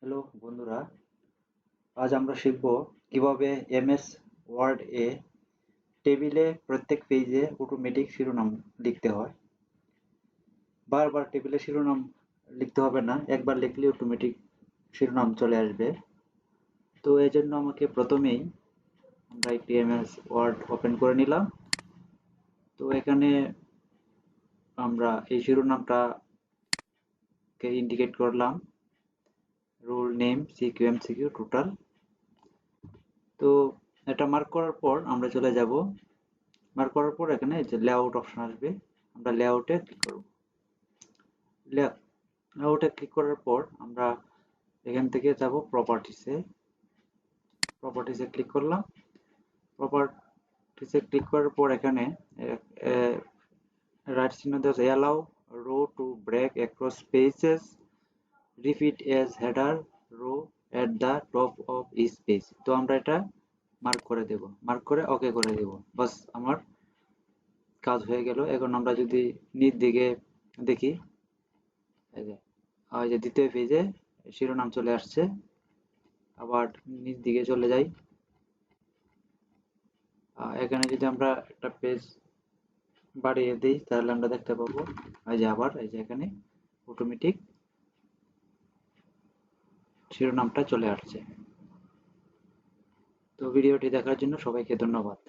Hello বন্ধুরা, আজ আমরা শিখব কিভাবে এমএস ওয়ার্ড এ টেবিলে প্রত্যেক পেজে অটোমেটিক শিরোনাম লিখতে হয়। বারবার টেবিলে শিরোনাম লিখতে হবে না, একবার লিখলে অটোমেটিক শিরোনাম চলে আসবে। তো এই জন্য আমাকে প্রথমেই আমরা একটি এমএস ওয়ার্ড ওপেন করে নিলাম। তো এখানে আমরা এই শিরোনামটাকে ইন্ডিকেট করলাম, roll name, CQ, MCQ, total. তো এটা মার্ক করার পর আমরা চলে যাব, মার্ক করার পর এখানে যে লেআউট অপশন আসবে, আমরা লেআউটে ক্লিক করব। লেআউটে ক্লিক করার পর আমরা এখান থেকে যাব প্রপার্টিসে ক্লিক করলাম। প্রপার্টিসে ক্লিক করার পর এখানে রাইট চিহ্ন দেওয়া আছে, allow row to break across pages, repeat as header row at the top of each page. তো আমরা এটা মার্ক করে দেব, মার্ক করে ওকে করে দেব। বাস আমার কাজ হয়ে গেল। এখন আমরা যদি নিচ দিকে দেখি, এই যে দ্বিতীয় পেজে শিরোনাম চলে আসছে। আবার নিচ দিকে চলে যাই, এখানে যদি আমরা একটা পেজ বাড়িয়ে দিই তাহলে আমরা দেখতে পাবো এই যে আবার এই যে এখানে অটোমেটিক শিরোনামটা চলে আসছে। তো ভিডিওটি দেখার জন্য সবাইকে ধন্যবাদ।